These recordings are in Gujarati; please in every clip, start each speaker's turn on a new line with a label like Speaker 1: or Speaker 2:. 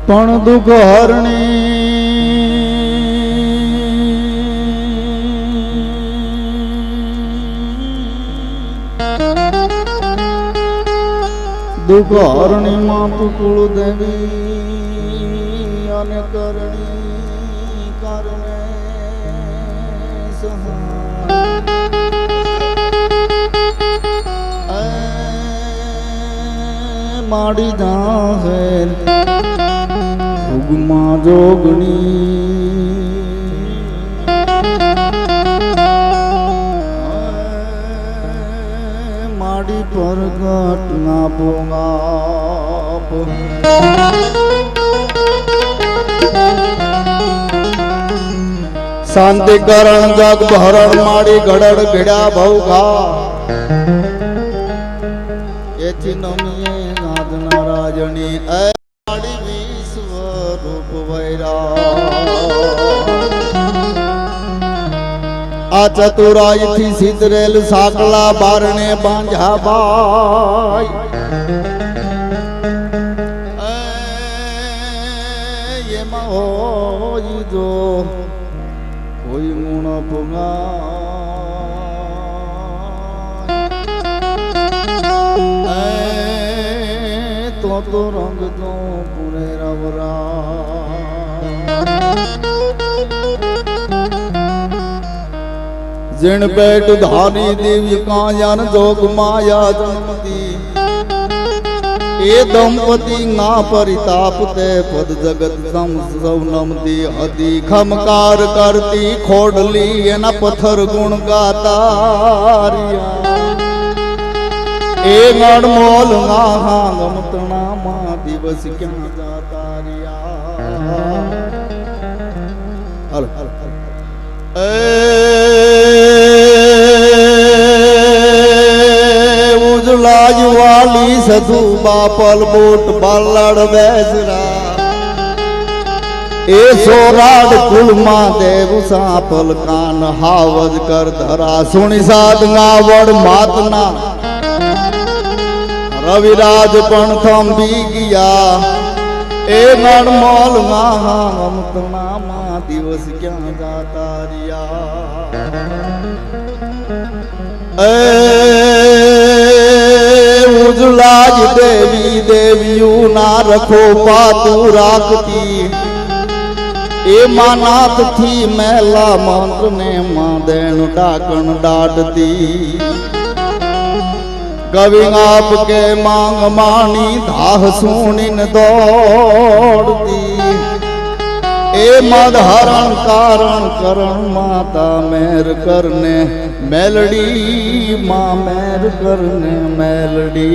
Speaker 1: પણ દુઃખ હરણી દુઃખ હરણી માતુ કુળ દેવી અને કરણી કારણે સહાય માડી જાહેર ભૂગમાં જોગણી માડી પરગટ ના ભોગાપ શાંતિ કરણ જગ ભરણ માડી ગડડ ઘેડા ભૌગા એથી નમીએ નાદના રાજણી માડી વિશ્વ રૂપ વૈરા આ ચતુરાઈ થી સિદ્ધરેલ સાકલા બારણે બાંધ્યા બાઈ એમાં હોય જો કોઈ મૂણ ભૂંગા તો રંગ તો પુરે રવરા जिन पेट धानी देवी कायन जोग माया जन्मती ए दंपति ना परिताप ते पद जगत सम सौनमती अति खमकार करती खोडली एना पत्थर गुण गातारिया ए गणमोल ना गमतना मा दिवस क्या जातारिया हल उजलाज वाली सधु बापल बोट बालड़ बेसरा ए सोराड कुलमा देव सापल कान हावज कर धरा सुनी साध गावड़ मातना रविराज पण थंभी गया ए गणमोल गमतना मा दिवस क्या जाता रिया उजलाज देवी देवियों ना रखो पातू राखती ए मानात थी मैला मंत्र ने मां देन डाकण डाटती कवि आपके मांग मानी धाह सुनिन दौड़ती ए मद हरण कारण करण माता मेर करने मेलडी मां मेर करने मेलडी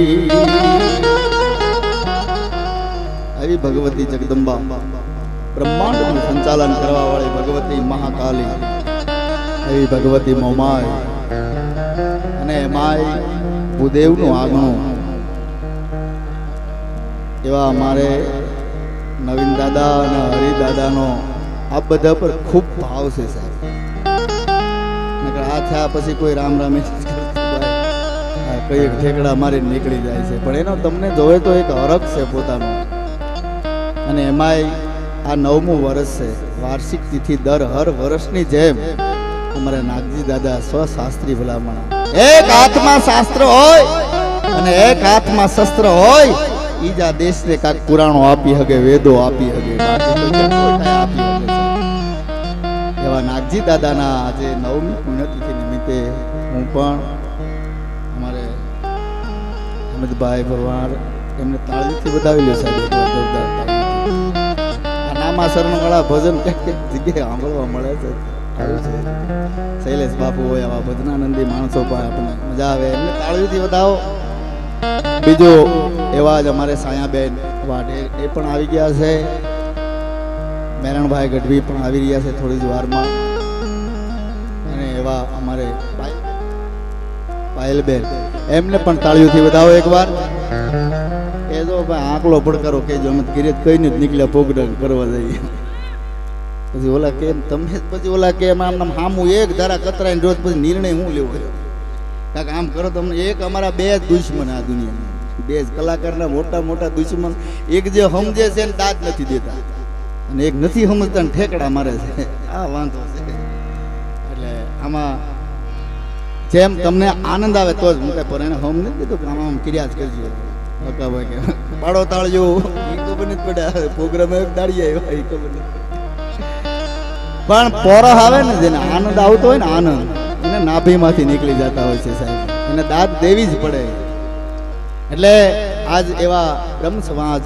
Speaker 1: अरे भगवती जगदंबा ब्रह्मांड નું સંચાલન કરવા વાળી ભગવતી મહાકાલી એવી ભગવતી મોમાય અને માય ભૂદેવ નું આગણું એવા અમારે નવીન દાદા અને હરિ દાદાનો આ બધા પર ખૂબ ભાવ છે સાહેબ નકર આ થયા પછી કોઈ રામ રામ કઈ ઠેકડા મારી નીકળી જાય છે પણ એનો તમને જોવે તો એક હરખ છે પોતાનો અને એમાંય આ 9મું વર્ષ છે વાર્ષિક તિથિ દર હર વર્ષની જેમ અમારે નાગજી દાદા સ્વશાસ્ત્રી ભલામણા એક હાથમાં શાસ્ત્ર હોય અને એક હાથમાં શસ્ત્ર હોય ઈજા દેશને કાક પુરાણો આપી હગે વેદો આપી હગે આપી હગે એવા નાગજી દાદાના આજે 9મી પુણ્યતિથિ નિમિત્તે હું પણ અમારે અમિતભાઈ ભરવાડ એમને તાળીથી વધાવી લ્યો સાહેબ જોરદાર આ નામાસરનું વાળા ભજન કઈ જગ્યાએ સાંભળવા મળે છે શૈલેષ બાપુ હોય આવા ભજનાનંદી માણસો પણ આપણને મજા આવે એમને તાળીથી વધાવો બીજો એવા જ અમારે સાયાબેન વાડે એ પણ આવી ગયા છે મેરણભાઈ ગઢવી પણ આવી રહ્યા છે થોડી જ વારમાં અને એવા અમારે પાયલબેન એમને પણ તાળીઓથી વધાવો એકવાર એ જો ભાઈ આંકલો પડકારો કહેજો અમે કિરેત કહીને જ નીકળ્યા પ્રોગ્રામ કરવા જઈએ પછી ઓલા કેમ તમે પછી ઓલા કે આમ હામું એક ધારા કતરાઈને રોજ પછી નિર્ણય હું લેવો કાંક આમ કરો તમને એક અમારા બે જ દુશ્મન આ દુનિયામાં બે જ કલાકારના મોટા મોટા દુશ્મન, એક જે સમજે છે ને દાદ નથી દેતા અને એક નથી સમજતા ને ઠેકડા મારે છે. આ વાંધો છે. એટલે આમાં જેમ તમને આનંદ આવે તો જ હું કઈ પરણે હમ નથી કીધું કે આમાં ક્રિયા જ કરજો. ભાઈ કે પાડો તાળજો એ ખબર નથી પડ્યા, પ્રોગ્રામ દાડી આવ્યો એ ખબર નથી. પણ પોરહ આવે ને જેને આનંદ આવતો હોય ને આનંદ, એને નાભીમાંથી નીકળી જતા હોય છે સાહેબ, એને દાદ દેવી જ પડે. એટલે આજ એવા બ્રહ્મ સમાજ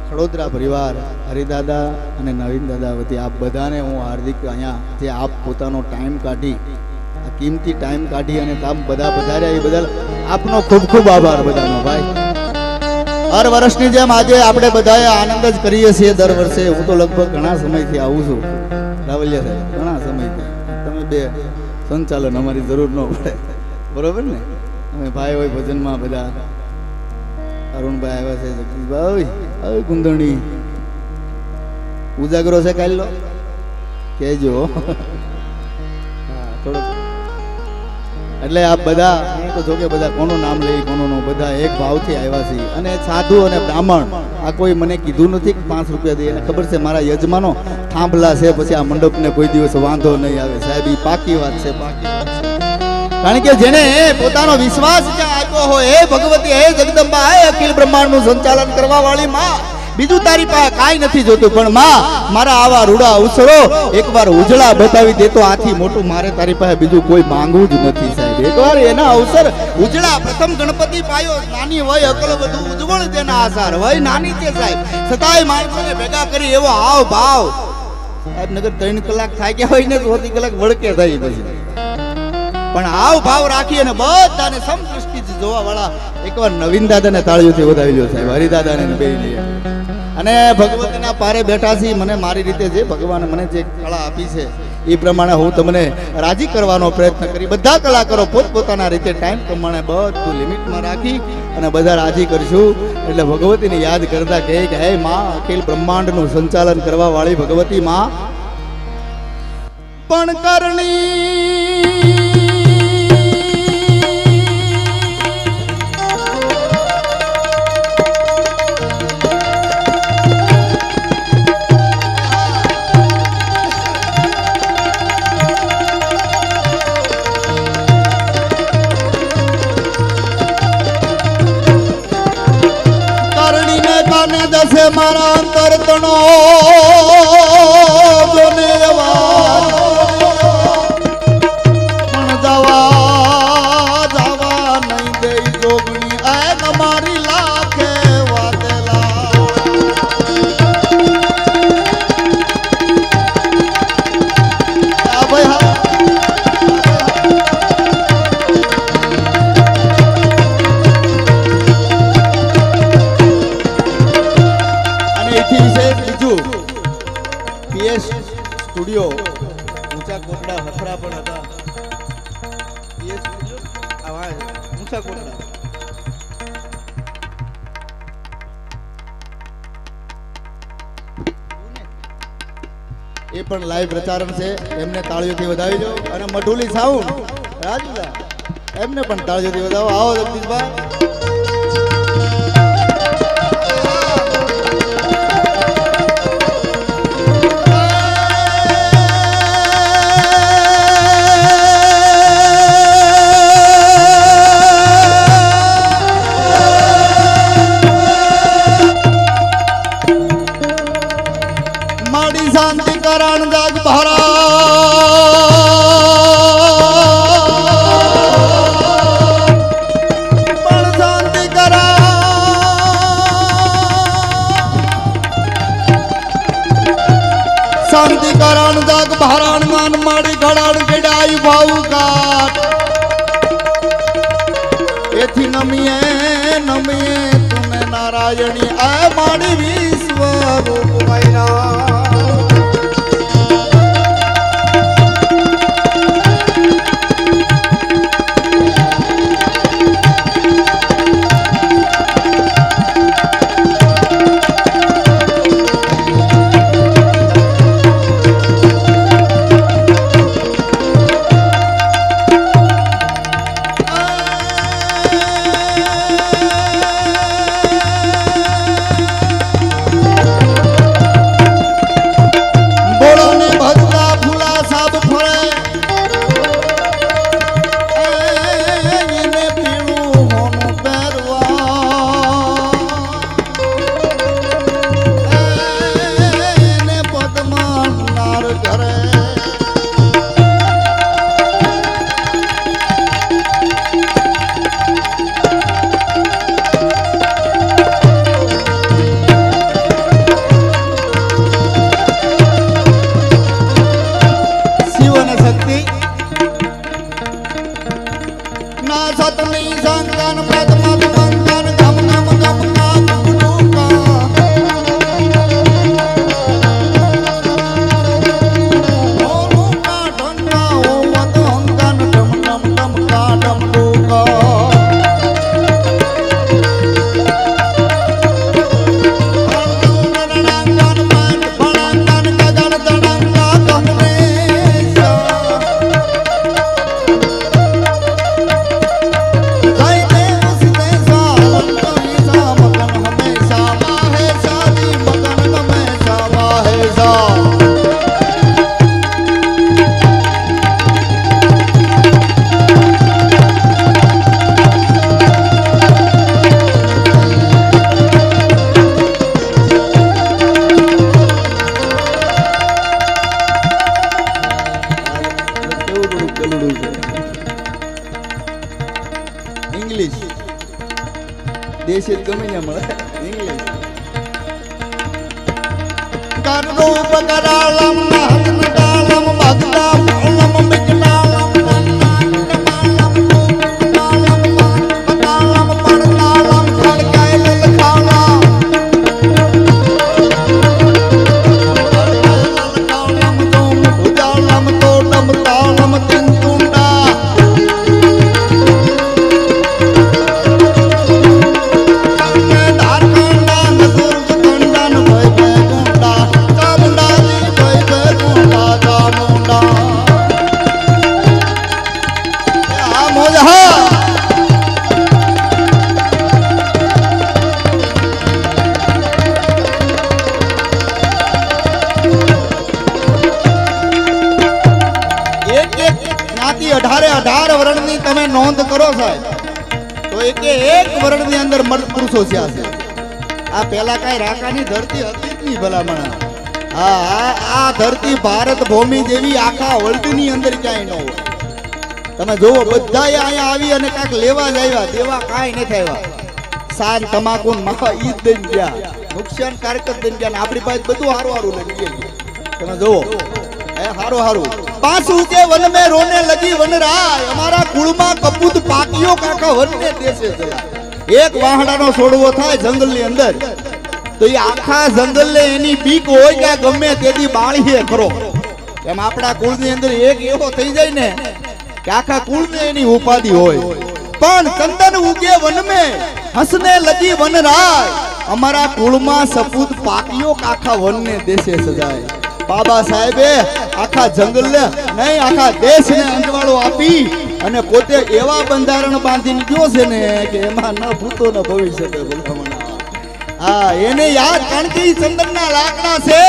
Speaker 1: ખડોદરા પરિવાર, હરિદાદા અને નવીન દાદા વતી આપ બધાને હું હાર્દિક અહીંયા જે આપ પોતાનો ટાઈમ કાઢી, આ કિંમતી ટાઈમ કાઢી અને કામ બધા પધાર્યા એ બદલ આપનો ખૂબ ખૂબ આભાર બધાનો ભાઈ. હર વર્ષની જેમ આજે આપણે બધાએ આનંદ જ કરીએ છીએ દર વર્ષે. હું તો લગભગ ઘણા સમયથી આવું છું રાવલિયા સાહેબ, ઘણા સમયથી. તમે બે સંચાલન અમારી જરૂર ન પડે, બરોબર ને? અમે ભાઈ હોય ભજનમાં બધા, અરુણભાઈ આવ્યા છે, જગદીશભાઈ હવે ગુંદણી ઉજાગરો છે કાલ લો કહેજો. થોડોક એટલે આ બધા તો જોકે બધા કોનું નામ લઈ કોનું બધા એક ભાવથી આવ્યા છે. અને સાધુ અને બ્રાહ્મણ આ કોઈ મને કીધું નથી કે 5 રૂપિયા દે, એને ખબર છે મારા યજમાનો થાંભલા છે, પછી આ મંડપને કોઈ દિવસ વાંધો નહીં આવે સાહેબ. એ પાકી વાત છે, પાકી વાત છે. કારણ કે જેને પોતાનો વિશ્વાસ જ્યાં આપ્યો હોય, હે ભગવતી, હે જગદંબા, હે અખિલ બ્રહ્માંડનું સંચાલન કરવા વાળી માં, બીજું તારી પાસે કાંઈ નથી જોતું. પણ માં, મારા આવા રૂડા અવસરો એકવાર ઉજળા બતાવી દે તો આથી મોટું મારે તારી પાસે બીજું કોઈ માંગવું જ નથી સાહેબ. એકવાર એના અવસર ઉજળા. પ્રથમ ગણપતિ પાયો, નાની વય અકલ બધું ઉજ્જવળ તેના આસાર. વય નાની છે સાહેબ, છતાંય માણસોને ભેગા કરી એવો હાવ ભાવ સાહેબ. નગર 3 કલાક થાય કે હોય ને 4 કલાક વળકે થઈ પછી, પણ હાવ ભાવ રાખી અને બધાને સમદૃષ્ટિથી જોવા વાળા એકવાર નવીન દાદાને તાળીઓથી વધાવી લ્યો સાહેબ, હરિદાદાને બે લઈએ. અને ભગવતીના પારે બેઠા છીએ. મને મારી રીતે જે ભગવાને મને જે કળા આપી છે એ પ્રમાણે હું તમને રાજી કરવાનો પ્રયત્ન કરી. બધા કલાકારો પોતપોતાના રીતે ટાઈમ પ્રમાણે બધું લિમિટમાં રાખી અને બધા રાજી કરશું. એટલે ભગવતીને યાદ કરતા કહે કે હે માં, અખિલ બ્રહ્માંડનું સંચાલન કરવા વાળી ભગવતી માં પણ કરણી દસે મારા અંતર તણો જોને પણ જવા નહીં દે જોગણી આ તમારી લાખે વાદેલા. ભાઈ હા, સ્ટુડિયો ઊંચા કોટડા હથરા પણ હતા. ઊંચા કોટડા એ પણ લાઈવ પ્રચારણ છે, એમને તાળીઓથી વધાવી દો. અને મઢુલી સાઉન્ડ રાજુલા એમને પણ તાળીઓથી વધાવો. આવો જગદીશભાઈ. શાંતિ કરણ જગ ભરા પણ શાંતિ કરા શાંતિ કરણ જગ ભરણ મન મળી ઘડાણ ગડાઈ ભાવ કાટ એથી નમીએ નમીએ તુમે નારાયણી આ માડી વિશ્વ રૂપ મૈરા. તમે નોંધ કરો સાહેબ તો એક વર્ષની અંદર મર્દ પુરુષો થયા છે. આ પેલા કઈ રાકાની ધરતી હતી જ નહીં ભલામણ. આ ધરતી ભારત ભૂમિ જેવી આખા વર્લ્ડ ની અંદર ક્યાંય ન હોય. તમે જોવો બધા અહીંયા આવી અને કાંઈક લેવા જ આવ્યા, દેવા કાંઈ નથી આવ્યા. સાન તમાકુ મહા ઈ જ દઈને ગયા, નુકસાનકારક જ દઈને ગયા. આપણી પાસે બધું હારું હારું લઈ ગયા. તમે જોવો હારું હારું. પાછું કે વન મે રોને લગી વનરાય, અમારા કુળમાં કપૂત પાકીઓ કાકા વનને દેશે ચલાય. એક વાહડાનો છોડવો થાય જંગલની અંદર તો એ આખા જંગલને એની બીક હોય કે ગમે તેદી બાળીએ ખરો. એમ આપણા કુળની અંદર એક એવો થઈ જાય ને કે આખા કુળને એની ઉપાધિ હોય. પણ ચંદન ઉગે વન મે હસને લગી વનરાય, અમારા કુળમાં સપૂત પાકીઓ આખા વનને દેશે સજાય. બાબા સાહેબે આખા જંગલને નહીં આખા દેશને અંજવાળો આપી અને પોતે એવા બંધારણ બાંધીને ગયો છે ને કે એમાં ન ભૂતો ન ભવિષ્ય. હા એને યાદ કારણ કે ચંદ્રના લાકડા છે.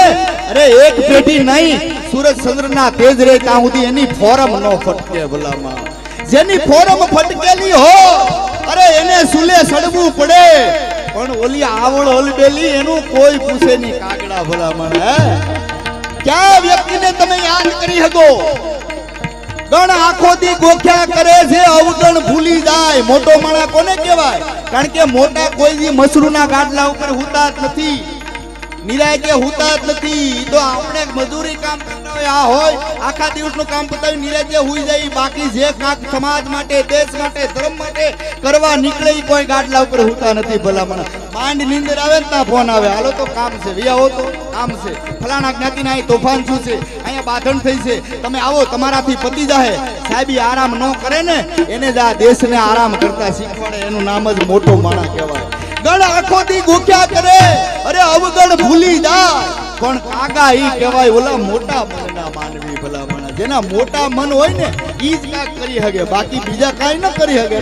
Speaker 1: અરે એક પેઢી નહીં સૂરજ ચંદ્રના તેજ રે ત્યાં સુધી એની ફોરમ ન ફટકે ભલામાં. જેની ફોરમ ફટકેલી હો અરે એને સુલે સડવું પડે. પણ ઓલી આવળ હલબેલી એનું કોઈ પૂછે નહીં કાગડા ભલામણ. હે ક્યાં વ્યક્તિને તમે યાદ કરી શકો? ગણ આખો દી ગોખ્યા કરે છે, અવગણ ભૂલી જાય. મોટો માણસ કોને કહેવાય? કારણ કે મોટા કોઈ દી મસરૂના ગાડલા ઉપર હુતા જ નથી, નિરાય કે હુતા જ નથી. તો આપણે મજૂરી કામ કરતા હોય આ હોય આખા દિવસનું કામ પતાવી નિરાય હુઈ જાય. બાકી જે કામ સમાજ માટે દેશ માટે ધર્મ માટે કરવા નીકળે કોઈ ગાડલા ઉપર હુતા નથી ભલામણ. માંડ નીંદર આવે ને ત્યાં ફોન આવે, હાલો તો કામ છે, વિયાવો તો કામ છે, ફલાણા જ્ઞાતિના અહીં તોફાન શું છે, અહીંયા બાંધણ થઈ છે, તમે આવો તમારાથી પતી જાય. સાહેબી આરામ ન કરે ને એને જ આ દેશને આરામ કરતા શીખવાડે. એનું નામ જ મોટો માણસ કહેવાય. ગણ આખો દી ગોખ્યા કરે અરે અવગણ ભૂલી જાય. પણ કાગા ઈ કહેવાય ઓલા મોટા મનના માનવી ભલામણ. જેના મોટા મન હોય ને ઈ જ કાંઈક કરી શકે, બાકી બીજા કાંઈ ન કરી શકે.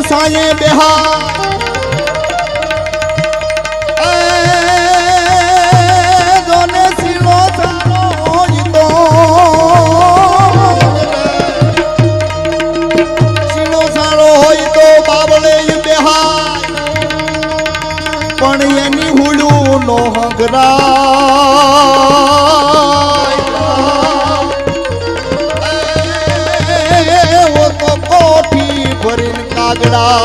Speaker 1: સાયે બેહા જોને સીલો સારો હોય તો સીલો સારો હોય તો બાબલે બેહા. પણ એની હુડું નો હગરાય ઓ તો કોઠી ભરીને કાગડા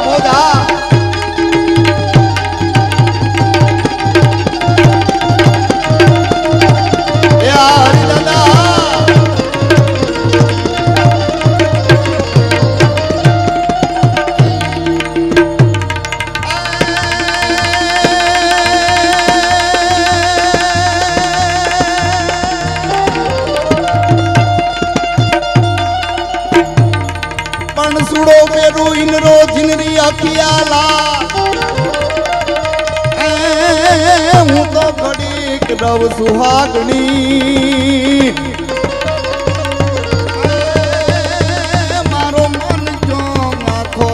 Speaker 1: મોજા. સુડો મેરુ ઇનરો જીનરી અખિયાલા હું તો ઘડીક રવ સુહાગણી. મારો મન જો નાખો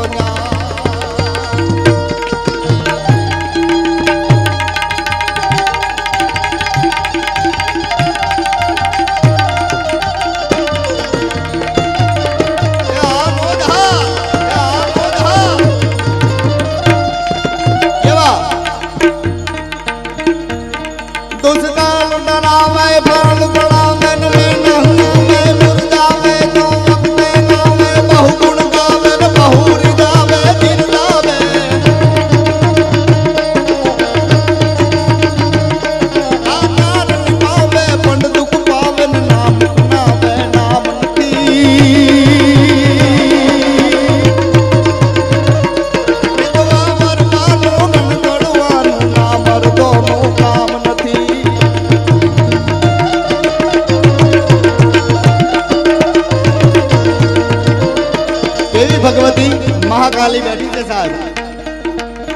Speaker 1: કાલી બેઠી છે સાહેબ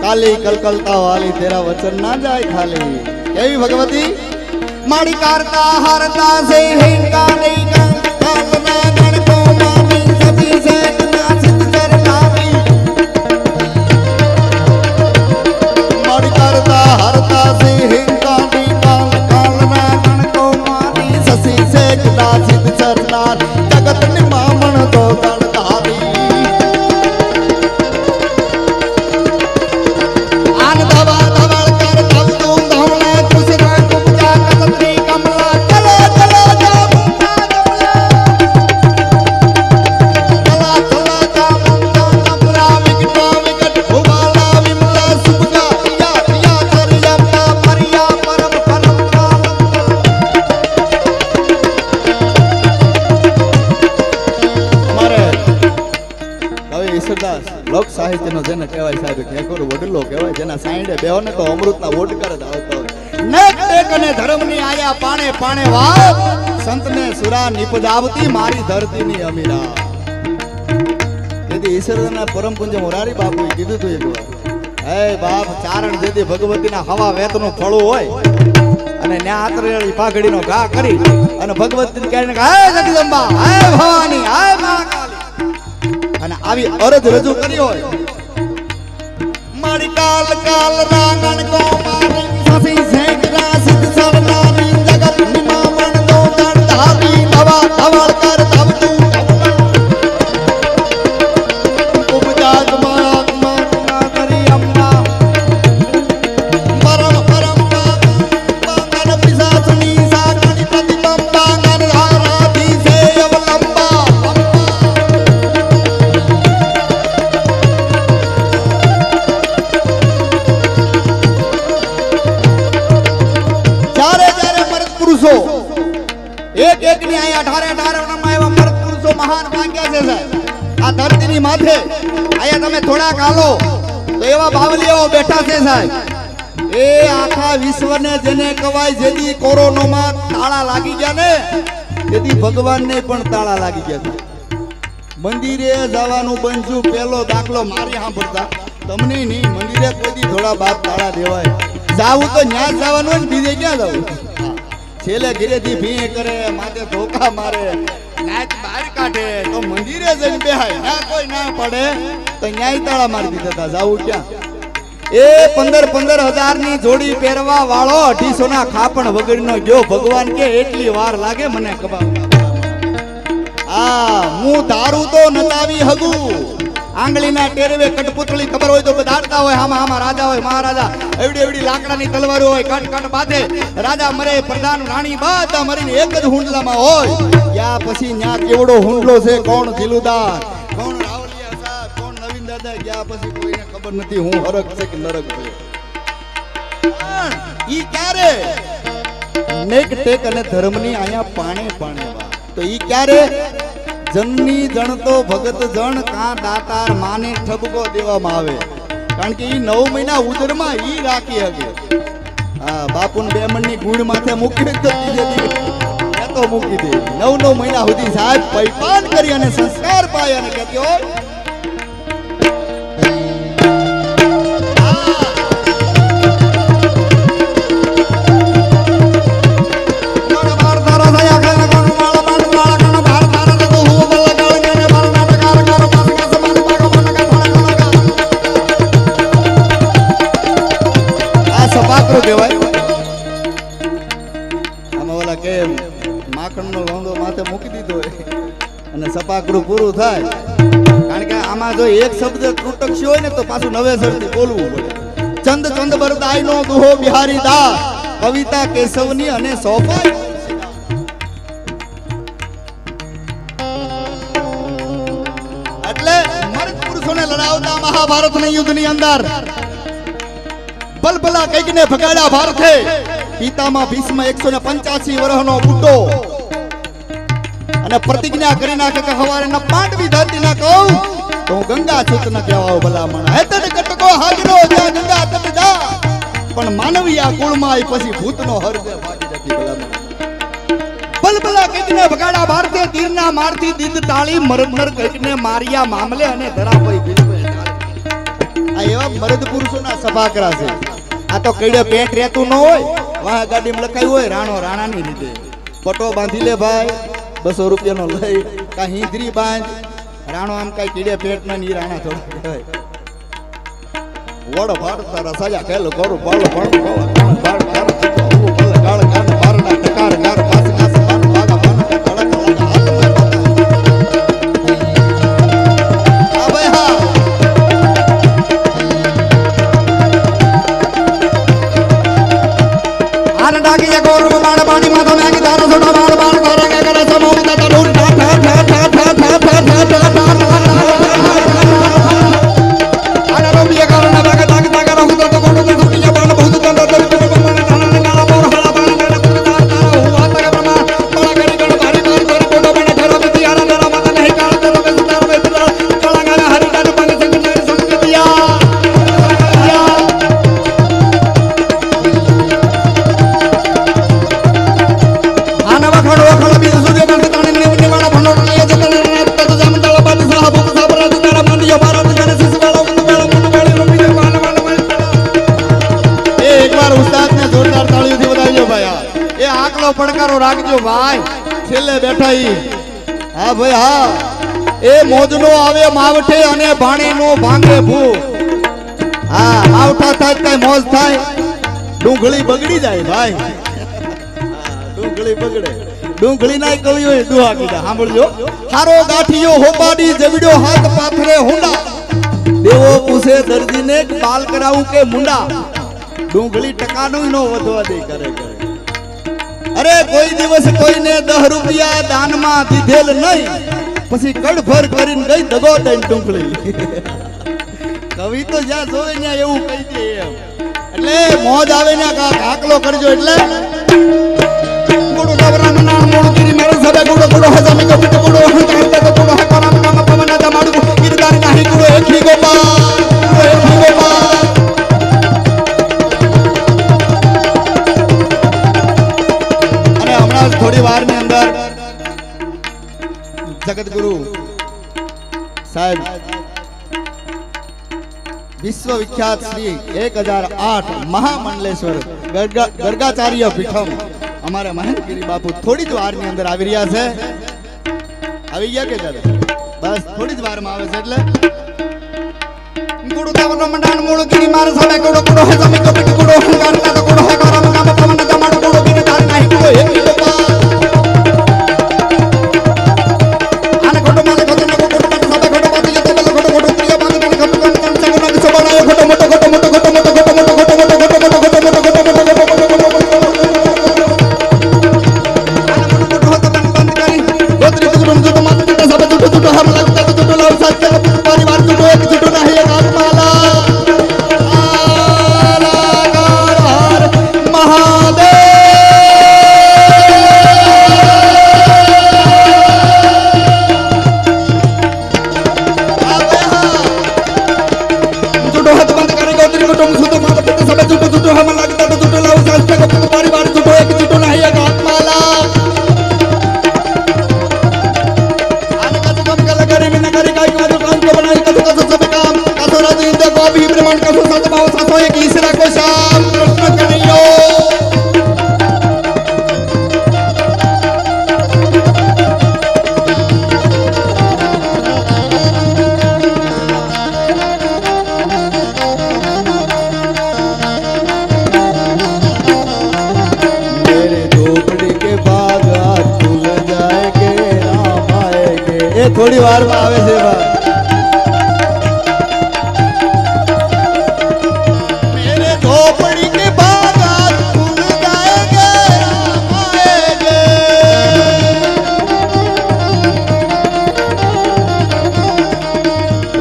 Speaker 1: કાલી કલકલતા વાલી તેરા વચન ના જાય ખાલી કેવી ભગવતી માડી કારતા હારતા સે હિંગા નહીં કાલના ગણ કો માની સતી સે ના સિદ્ધ કરનાવી માડી કારતા હારતા સે હિંગા નહીં કાલના ગણ કો માની સતી સે ના સિદ્ધ કરનાર જગત ની મામણ તો ગણધારી લોક સાહિત્યનો જેને કહેવાય સાહેબ ઠેકોર વડલો કહેવાય જેના સાઈડે બેહો ને તો અમૃતના ઓડકાર જ આવતો હોય નેક ટેક અને ધર્મની આયા પાણે પાણે વાત સંતને સુરા નિપજાવતી મારી ધરતીની અમીરા તેથી ઈશ્વરના પરમ પૂજ્ય મોરારી બાપુએ કીધું તું એકવાર હે બાપ ચારણ જેથી ભગવતીના હવા વેતનું ફળું હોય અને ન્યા આતરેલી પાઘડીનો ઘા કરી અને ભગવતીને કહીને હે જગદંબા હે ભવાની હે મહાકાલી અને આવી અરજ રજૂ કરી હોય મારી કાલ કાલ રાંગણ કો મારી સસી સેકરા સિદ્ધ સરનાની જગત નિમામણ નો ગણધારી નવા ધવળ કર ધવતું ઉપજાત માયા કરી અમ્મા પરમ પરમ પાગન પિસાસની સાગણી પ્રતિબંબા ગણ આરાધી સે અવલંબા એક એક ની આયા 18 માં એવા મર્દ પુરુષો મહાન ભાગ્યા છે સાહેબ આ ધરતીની માથે આયા તમે થોડાક હાલો તો એવા બાવલીઓ બેઠા છે સાહેબ એ આખા વિશ્વને જેને કવાય જેદી કોરોનામાં તાળા લાગી ગયા ને તેથી ભગવાનને પણ તાળા લાગી ગયા મંદિરે જવાનું બનશું પેલો દાખલો મારી સાંભળતા તમને નહીં મંદિરે કોઈ થોડા બાપ તાળા દેવાય જાવું તો ન્યા જવાનું ને બીજે ક્યાં જવું છેલ્લે ઘરેથી ભીં કરે માથે ધોકા મારે નાચ બહાર કાઢે તો મંદિરે જઈને બેહાય ના કોઈ ના પડે તો ન્યાય તાળા મારી દીધા જાવું ક્યાં એ 15,000 ની જોડી પહેરવા વાળો 250 ના ખાપણ વગરનો ગયો ભગવાન કે એટલી વાર લાગે મને કબાવ આ હું ધારું તો નતાવી હગું આંગળીના ટેરવે કટપુતળી ખબર હોય તો બધાડતા હોય હામાં રાજા હોય મહારાજા એવડી એવડી લાકડાની તલવારો હોય કટ કટ બાંધે રાજા મરે પ્રધાન રાણી બધા મરીને એક જ હુંડલામાં હોય યા પછી ન્યા કેવડો હુંડલો છે કોણ દિલુદાર કોણ રાવલિયા સાહેબ કોણ નવીન દાદા યા પછી કોઈને ખબર નથી હું હરક છે કે નરક છે ઈ ક્યારે નેક ટેક અને ધર્મની આયા પાણે પાણે તો ઈ ક્યારે જનની જણ તો ભગત જણ કા દાતાર માને ઠબકો દેવામાં આવે કારણ કે ઈ 9 મહિના ઉદરમાં ઈ રાખી હકે હા બાપુન બેમણની ગુણ માથે મૂકી તો તો મૂકી દે 9 મહિના સુધી સાહેબ પૈપાન કરી અને સંસ્કાર પાય અને કહેતી હોય સપાકરું પૂરું થાય કારણ કે આમાં જો એક શબ્દ ત્રુટક હોય ને તો પાછું નવેસરથી બોલવું પડે ચંદ ચંદ બરદાઈ નો દુહો બિહારી દાસ કવિતા કેશવની અને સોપાઈ એટલે મર્દ પુરુષોને લડાવતા મહાભારતના યુદ્ધની અંદર બલબલા કઈકને ભગાડ્યા ભારતે પિતામાં ભીષ્મ 185 વર્ષનો બુઢો અને પ્રતિજ્ઞા કરી નાખે કે હવારે ન પાંડવી ધરતી ના કહું તો હું ગંગા છૂત ન કહેવાઓ ભલામણ હેતડ કટકો હાજરો જ્યાં ગંગા તટ જા પણ માનવીયા કુળમાં આવી પછી ભૂતનો હરજે ભાગી જતી ભલામણ બલબલા કઈકને ભગાડા ભારતે તીરના મારથી દીદ તાળી મરમર કઈકને મારિયા મામલે અને ધરાપઈ ભીલવે આ એવા મર્દ પુરુષોના સભાકરા છે. આ તો કઈડે પેન્ટ રહેતું ન હોય, વાહ ગાડીમાં લખાયું હોય રાણો રાણાની રીતે. પટો બાંધી લે ભાઈ 200 રૂપિયાનો લઈ, કા હિંદરી બાંધ, રાણો આમ કઈ કીડે પેટ ના ની રાણા થોડો કહેવાય. વડ ભાડ તારા સાજા ખેલ કરું બાળો બાળો બાળ બાળ ગાળ ગાળ બારના ટકાર ગાર કાસ કાસ બાન બાગા બાન કડક લાગા હાથ માં આ ભાઈ હા આન ડાકી ગોર બાણ પાણી માથો નાખી તારો છોટા બાળ બાળ તારા કે કરે સમોવી તારા રૂ ઠા ઠા ઠા ઠા ઠા ઠા ઠા ઠા પડકારો રાખજો ભાઈ. છેલ્લે બેઠા ઈ હા ભાઈ હા એ મોજનો આવે માવઠે અને ભાણે નો ભાંગે ભૂ. હા માવઠા થાય કઈ મોજ થાય, ડુંગળી બગડી જાય ભાઈ. ડુંગળી બગડે, ડુંગળી ના કવિ હોય દુહા કીધા સાંભળજો. હારો ગાંઠિયો હોબાડી જવડ્યો હાથ પાથરે હુંડા, દેવો પૂછે દર્દીને બાલ કરાવું કે મુંડા, ડુંગળી ટકાનું નો વધવા દે કરે કરે. અરે કોઈ દિવસ કોઈને 10 રૂપિયા દાનમાં દીધેલ નહીં, પછી કડભર કરીને ગઈ દગો દઈને ડુંગળી. કવિ તો જ્યાં જોવે ત્યાં એવું કહી દે એમ. એટલે મોજ આવે ને આકલો કરજો. એટલે ગુડો ગવરાન નામ મોડગીરી મેરે સબે ગુડો ગુડો હજામી કો પીટ ગુડો હંકાર તે ગુડો હે કરામ નામ પવન दा માડુ ગિરદાર નહીં ગુડો એકી ગોપાલ એકી ગોપાલ. થોડી વાર ની અંદર જગતગુરુ સાહેબ વિશ્વ વિખ્યાત શ્રી 1008 મહામંડલેશ્વર ગર્ગાચાર્ય પીઠમ અમારે મહેન્દ્રગીરી બાપુ થોડી જ વાર ની અંદર આવી રહ્યા છે. આવી ગયા કે દાદા? બસ થોડી જ વાર માં આવે છે. એટલે ગુડુ દેવનો મંડાણ મૂળ ગીરી માર સામે ગુડુ ગુડો હે જમી કો પીટ ગુડો હંકાર તા ગુડો હે કરામ નામ પવન दा માડુ ગુડો ગીરી તાર નહીં ગુડો એકી ગોપાલ. થોડી વાર માં આવે છે. મેરે झोपड़ी के बागात खुल जाएंगे राम आएंगे,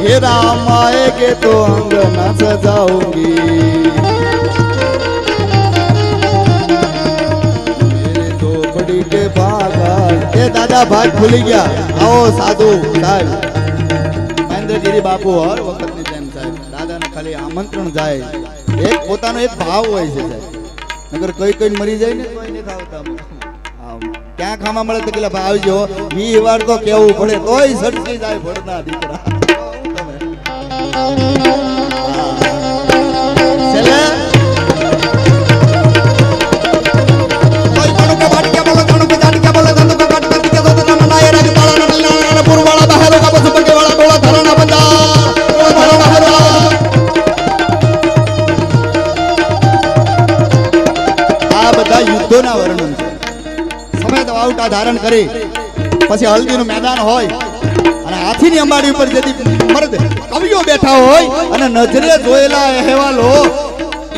Speaker 1: ये राम आएंगे तो अंगना सजाऊंगी, मेरे झोपड़ी के बागात. ये दादा भाग खुली गया. आओ साधु साहेब મહેન્દ્રગીરી બાપુ હર વખતની જેમ સાહેબ દાદાને ખાલી આમંત્રણ જાય. એક પોતાનો એક ભાવ હોય છે સાહેબ, નગર કઈ કઈ મરી જાય ને કોઈ નથી આવતા. ક્યાં ખાવા મળે તો કે ભાઈ આવજો 20 વાર તો કેવું પડે તોય સટકી જાય ભડના દીકરા. યુદ્ધોના વર્ણન છે. સફેદ વાવટા ધારણ કરી પછી હલ્દીનું મેદાન હોય અને હાથીની અંબાડી ઉપર જેથી મર્દ કવિઓ બેઠા હોય અને નજરે જોયેલા અહેવાલો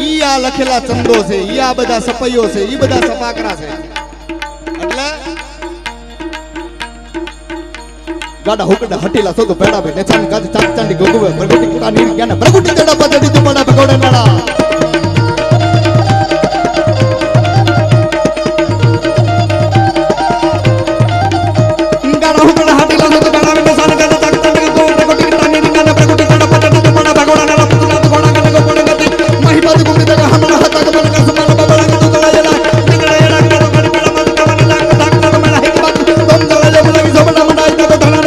Speaker 1: ઈ આ લખેલા ચંદો છે, ઈ આ બધા સપૈયો છે, ઈ બધા સપાકરા છે. એટલે ગાડા હુકડા હટીલા સોતો પેડા ભે નેછાની ગાદી ચાક ચાંડી ગોગુવે પ્રગટી કુડા નીર જ્ઞાન પ્રગટી તેડા પદડી તું પડા ભગોડે નાડા ગાડા હુકડા હટીલા સોતો પેડા ભે નેછાની ગાદી ચાક ચાંડી ગોગુવે પ્રગટી કુડા નીર જ્ઞાન પ્રગટી તેડા પદડી તું પડા ભગોડે નાડા પુતલા તું ગોડા ગને ગોડે ગતિ મહિમા તું ગુંડી તેડા હમણા હતા કબલ કા સુમન બબળા તું તળા જેલા નીકળે એડા કરો કરી પેડા મત કવન લાગ તાક તાક મેલા હિક બાત તમ તળા જે બોલાવી સોબડા મંડાઈ તો ધણા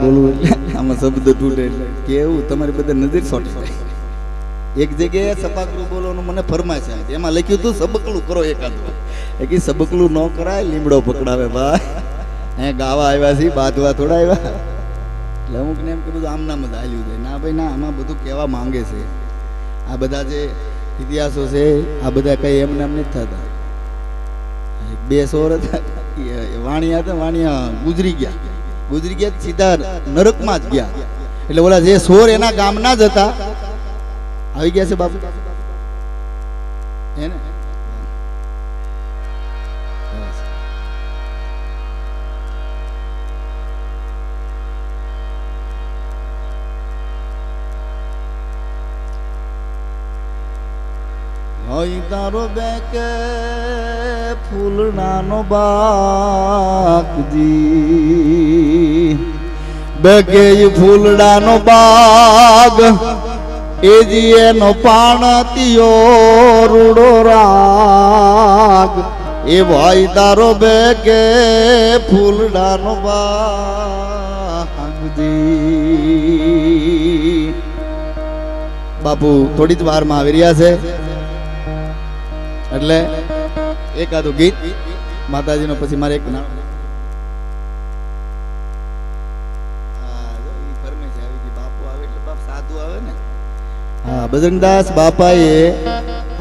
Speaker 1: બોલવું આમાં શબ્દ તૂટે કેવું તમારી બધા નજર સોટી જાય. એક જગ્યાએ સપાકરું બોલવાનું મને ફરમાય છે, એમાં લખ્યું હતું સબકલું કરો એકાદું. એક સબકલું ન કરાય લીમડો પકડાવે ભાઈ. હે ગાવા આવ્યા છે બાંધવા થોડા આવ્યા એટલે અમુક ને એમ કે બધું આમ નામ જ હાલ્યું છે. ના ભાઈ ના, આમાં બધું કહેવા માંગે છે. આ બધા જે ઇતિહાસો છે આ બધા કઈ એમને એમ નથી થતા. બે સોર હતા વાણિયા હતા, વાણિયા ગુજરી ગયા સીધા નરકમાં જ ગયા. એટલે ઓલા જે સોર એના ગામના જ હતા આવી ગયા છે બાપુ એને તારો બેકે ફૂલડાનો બાગજી બેકે ફૂલડાનો બાગ એજી એનો પાણતિયો રૂડો રાગ એ ભાઈ તારો બેકે ફૂલડાનો બાગજી. બાપુ થોડી જ વારમાં આવી રહ્યા છે એટલે એકાદું ગીત માતાજીનો પછી મારે એક સાધુ આવે ને. હા, બજરંગદાસ બાપાએ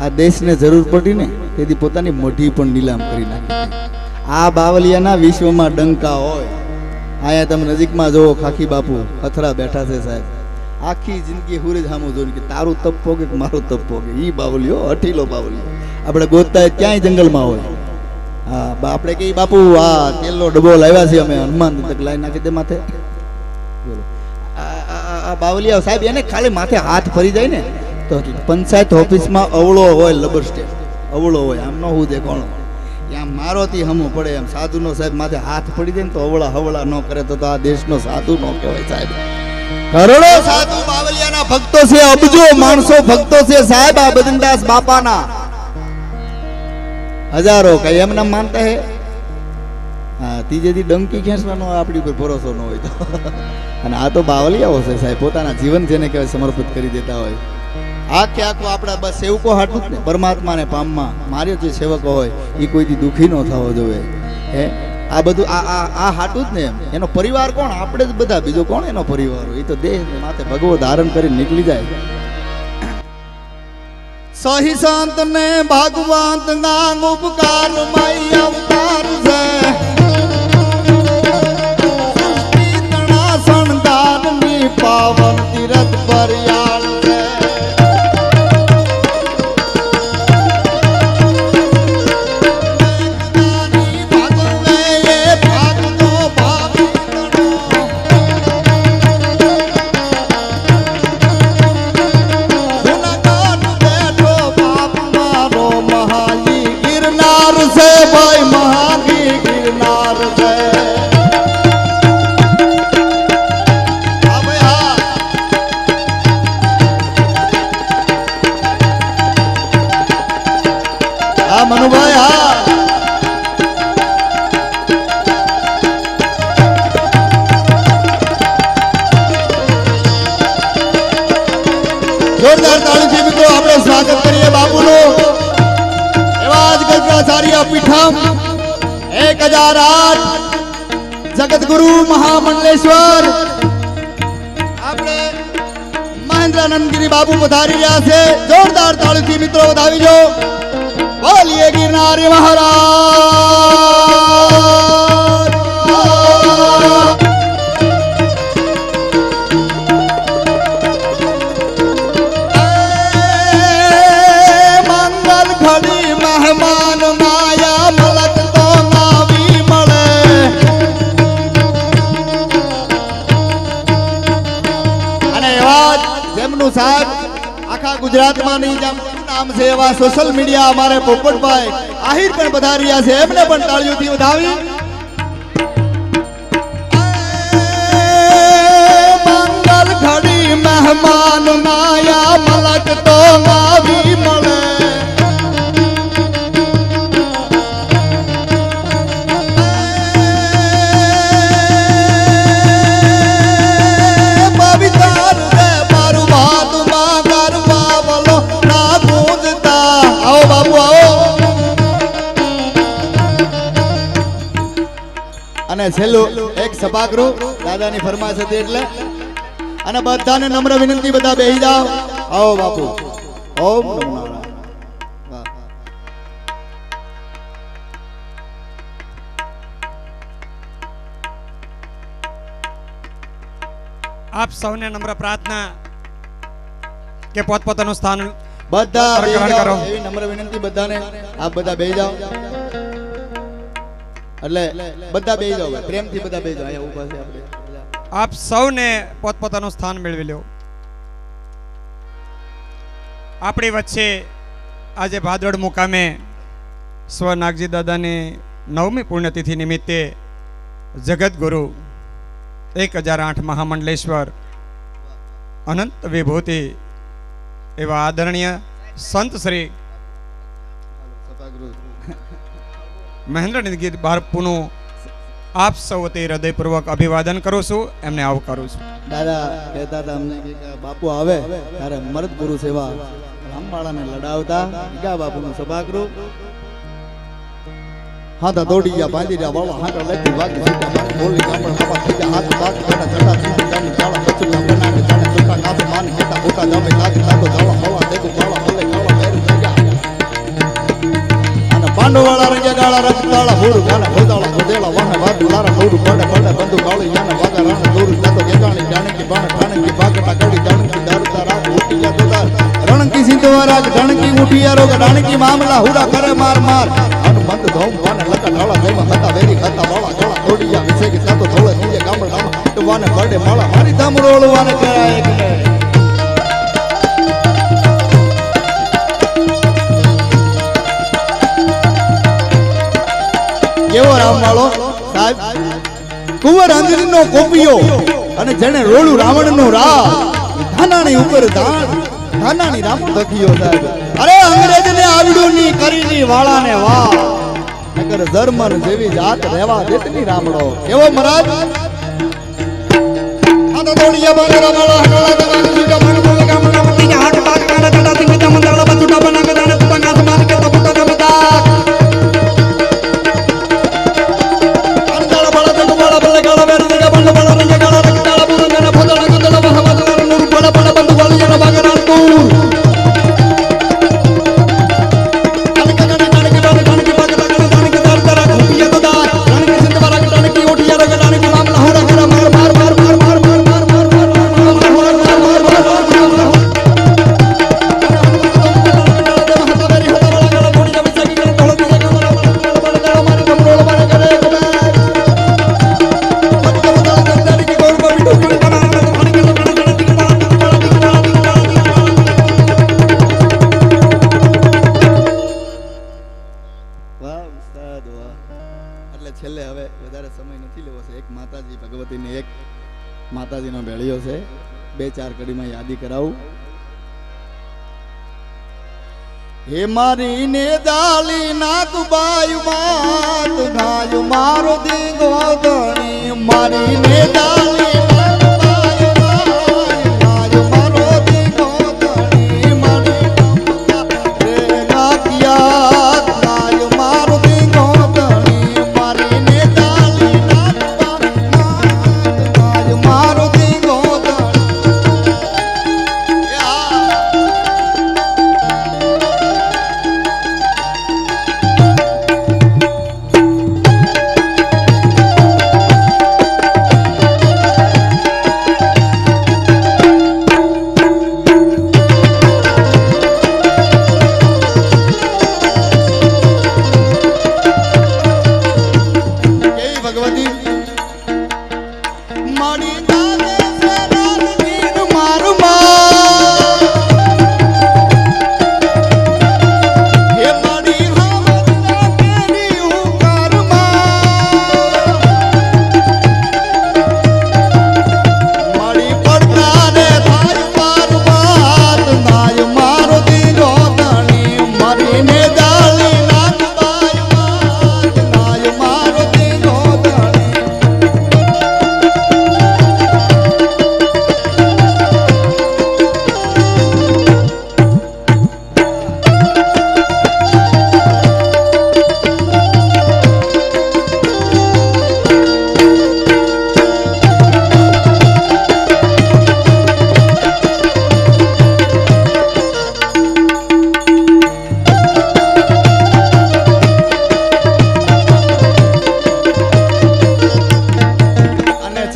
Speaker 1: આ દેશને જરૂર પડી ને તેથી પોતાની મઢી પણ નીલામ કરી નાખી. આ બાવલિયાના વિશ્વમાં ડંકા હોય. અહીંયા તમે નજીકમાં જોવો ખાખી બાપુ અથડા બેઠા છે સાહેબ. આખી જિંદગી હુરે જ સામું જોયું કે તારું તપ પોગે કે મારું તપ પોગે. ઈ બાવલિયો અઠીલો બાવલિયો આપણે ગોતતા ક્યાંય જંગલમાં હોય. હા, આપણે કઈ બાપુ આ તેલનો ડબ્બો લાવ્યા છે અમે હનુમાન તક લાવી નાખી દે માથે. બોલો આ બાવલિયા સાહેબ એને ખાલી માથે હાથ ફરી જાય ને તો પંચાયત ઓફિસમાં અવળો હોય, લબર સ્ટેપ અવળો હોય, આમ ન હું દે કોણ આમ મારોથી હમું પડે. એમ સાધુનો સાહેબ માથે હાથ પડી જાય ને તો અવળા હવળા ન કરે તો આ દેશનો સાધુ ન કહેવાય સાહેબ. કરોડો સાધુ બાવલિયાના ભક્તો છે, અબજો માણસો ભક્તો છે સાહેબ આ બજરંગદાસ બાપાના. હજારો કઈ એમ નામ માનતા હે. હા, ત્રીજેથી ડંકી ખેંચવાનો આપણી ઉપર ભરોસો ન હોય તો. અને આ તો બાવલિયાઓ છે સાહેબ, પોતાના જીવન જેને કહેવાય સમર્પિત કરી દેતા હોય. આખે આખું આપણા બસ સેવકો હાટું જ ને પરમાત્માને પામમાં માર્યો જે સેવકો હોય એ કોઈથી દુઃખી ન થવો જોઈએ. હે આ બધું આ હાટું જ ને. એનો પરિવાર કોણ? આપણે જ બધા, બીજો કોણ એનો પરિવાર હોય? એ તો દેહ માથે ભગવો ધારણ કરીને નીકળી જાય. સહી સંત ને ભાગવંત ગાંગ ઉપકાર મય અવતાર છે. પાવન તીરથ પર્યાળ છે. ગિરનાર છે ભાઈ, મહાગી ગિરનાર છે. મનુભાઈ હા, જોરદાર તાળીથી મિત્રો આપણે સ્વાગત કરીએ બાપુનું. એવા જ ગજરાચાર્ય પીઠમ એક 1008 જગતગુરુ મહામંડલેશ્વર આપણે મહેન્દ્રાનંદગીરી બાબુ પધારી રહ્યા છે. જોરદાર તાળીથી મિત્રો વધાવી જો. બોલીએ ગિરનારી મહારાજ. મંગલ ઘડી મહેમાન માયા મલક તો નાવી મળે. અને એવા જેમનું સાહેબ આખા ગુજરાતમાં નહીં જેમ નામ છે એવા સોશિયલ મીડિયા અમારે પોપટભાઈ આહિર પણ પધારી રહ્યા છે. એમને પણ તાળીઓથી વધાવી. મંગલ ઘડી મહેમાન માયા મલક તો આવી મળે. પવિત્ર રે મારું વાતમાં ગરબા વલો ના ગૂંજતા. આવો બાપુ આવો. અને છેલ્લું એક સભાગૃહ દાદાની ફરમાઈશ હતી એટલે અને બધાને નમ્ર વિનંતી બધા બેહી જાઓ. આવો બાપુ. ઓમ નમો નારાયણ. વાહ.
Speaker 2: આપ સૌને નમ્ર પ્રાર્થના કે પોતપોતાનું સ્થાન
Speaker 1: બધા બેહી
Speaker 2: ગ્રહણ
Speaker 1: જાઓ.
Speaker 2: કરો.
Speaker 1: એવી નમ્ર વિનંતી બધાને. આપ બધા બેહી જાઓ. એટલે બધા બેહી જાઓ. પ્રેમથી બધા બેહી જાઓ. અહીંયા ઊભા છે આપણે.
Speaker 2: આપ સૌને પોતપોતાનું સ્થાન મેળવી લો. આપણી વચ્ચે આજે ભાદરડ મુકામે સ્વ નાગજી દાદાની 9મી પુણ્યતિથિ નિમિત્તે જગતગુરુ 1008 મહામંડલેશ્વર અનંત વિભૂતિ એવા આદરણીય સંત શ્રી મહેન્દ્રનંદગીરી બાપુનું આપ સૌ વતી હૃદયપૂર્વક અભિવાદન કરું છું. એમને આવકારું છું.
Speaker 1: દાદા કહેતા હતા અમને કે બાપુ આવે ત્યારે મરદ પુરુષ એવા રામવાળાને લડાવતા. ગયા બાપુનું સભાગૃહ હાથા દોડી ગયા બાંધી ગયા વાળા હાથ લખી વાગી સીટા મારે બોલી કાપડ બાપા થઈ ગયા હાથ દાંત કાટા ચડા ચૂંટી જાની ચાળા કચુકા બનાવે જાણે ચોખા કાપ માન કેતા ઓટા જામે કાકી તાતો જાળા હવા દેગુ બાળા ભલે કાળા પહેરું થઈ ગયા. અને પાંડવાળા રંગ્યા ગાળા રખતાળા હોડું ગાને ખોદાળા ખોદેલા વાહે વાદુ લારા હોડું પડે પડે બંધુ કાળી યાને વાગા રાણા દોરું તાતો ગેગાણી જાણકી બાણ ખાણકી બાગટા કડી જાણકી દારૂતા રાત ઉઠી ગયા દોદાર રણકી સિંધવારા જાણકી ઉઠિયા રોગ જાણકી મામલા હુડા કરે માર માર બંધ ધોમ વાને લકા ઢાળા દેવા હતા વેરી ખાતા વાળા ગળા તોડિયા વિશે કે સાતો થોડે નીચે ગામડામાં ટવાને પડે માળા મારી ધામ રોળવાને કરાય કે કેવો રામવાળો સાહેબ કુંવર અંજનીનો કોપિયો અને જેને રોળું રાવણનો રા ધાનાની ઉપર ધાનાની રામ દખિયો સાહેબ. અરે અંગ્રેજને આવડું ની કરીની વાળાને વાહ નગર જર્મન જેવી જાત રહેવા દેતની રામડો. કેવો મહારાજ આ તો દોડિયા બાંધરા વાળા હકલા દવા સુજા મન બોલ ગામડા મતી હાક પાક કાના કાડા તિંગ મંદળા બચુડા બના કે દાને પુટા ગાસ માર કે તો પુટા ગમતા અંદળા બળા તો બળા બળા ગાળા વેર દિગા બંડ બળા રંગ ગાળા રક્તાળા પુરંગના ફોદળા ગંદળા બહવા દવર નૂર બળા બળા બંધ વાળિયા બાગરા તૂર છેલ્લે હવે વધારે સમય નથી લેવો છે. એક માતાજી ભગવતીને એક માતાજીનો ભેળિયો છે. 2-4 કડીમાં યાદી કરાવું. હે મારી ને દાલી નાક બાયુ માત ગાય મારો દીગો ધણી મારી ને દાલી મારી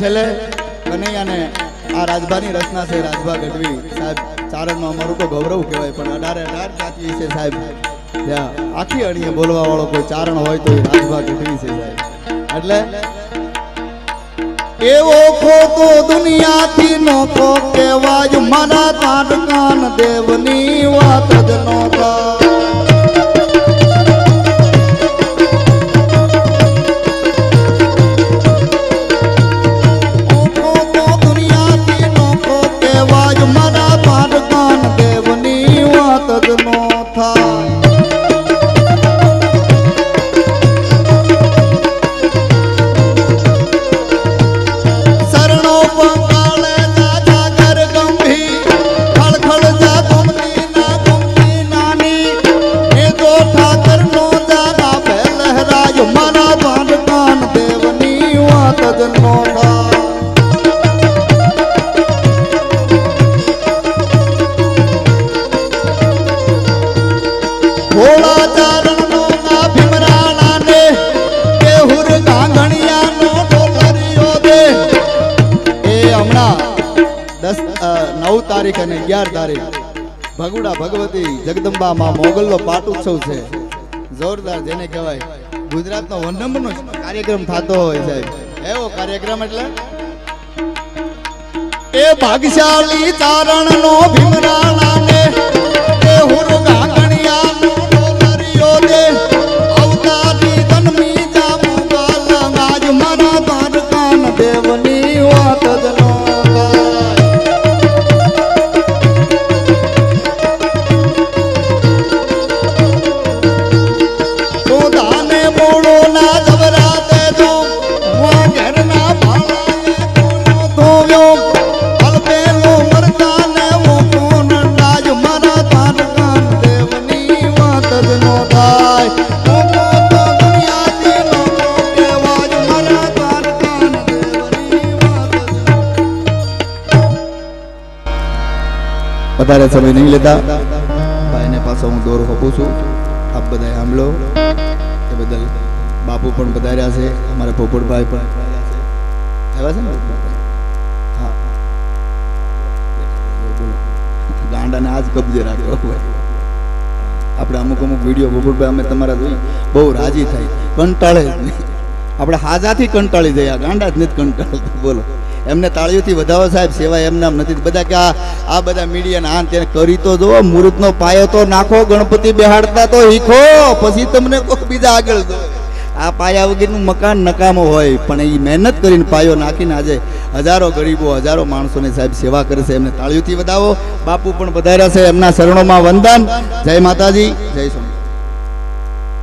Speaker 1: છેલ્લે કનૈયાને આ રાજભાની રચના છે, રાજભા ગઢવી સાહેબ ચારણમાં અમારું તો ગૌરવ કહેવાય, પણ 18 જાતિ વિશે સાહેબ ત્યાં આખી અણીએ બોલવા વાળો કોઈ ચારણ હોય તો એ રાજભા ગઢવી છે સાહેબ. એટલે એવો ખોટો દુનિયાથી નોખો કહેવાય, મારા તાડકાન દેવની વાત જ નોખા. તારીખ અને 11 તારીખ ભગુડા ભગવતી જગદંબા માં મોગલનો પાટ ઉત્સવ છે, જોરદાર, જેને કહેવાય ગુજરાતનો 1 નંબરનો કાર્યક્રમ થતો હોય સાહેબ. એવો કાર્યક્રમ એટલે એ ભાગશાળી ચારણનો ભીમરાણાને એ હુરગા ગણિયાનો ડોલરિયો દે અવતારી જન્મી જામુ ગાલ આજ મારા દ્વારકાન દેવની વાત જ નો. વધારે સમય નહીં લેતા ભાઈને પાછો હું દોર આપું છું. આપ બધા સાંભળો. એ બદલ બાપુ પણ પધાર્યા છે, અમારા પોપટભાઈ પણ આવ્યા છે ને. હા, ગાંડાને આજ કબજે રાખ્યો હોય. આપણે અમુક વિડીયો પોપટભાઈ અમે તમારા જોઈ બહુ રાજી થાય, કંટાળે જ નહીં. આપણે હાજાથી કંટાળી જઈએ, ગાંડા જ નથી કંટાળતા. બોલો, એમને તાળીઓથી વધાવો સાહેબ, સેવા એમને આમ નથી. બધા કે આ બધા મીડિયા આ તેને કરી તો જુઓ, મુહૂર્તનો પાયો તો નાખો, ગણપતિ બેહાડતા તો શીખો, પછી તમને કોઈ બીજા આગળ દો. આ પાયા વગરનું મકાન નકામો હોય, પણ એ મહેનત કરીને પાયો નાખીને આજે હજારો ગરીબો, હજારો માણસોની સાહેબ સેવા કરે છે. એમને તાળીઓથી વધાવો. બાપુ પણ વધાર્યા છે, એમના શરણોમાં વંદન. જય માતાજી, જય સોમનાથ.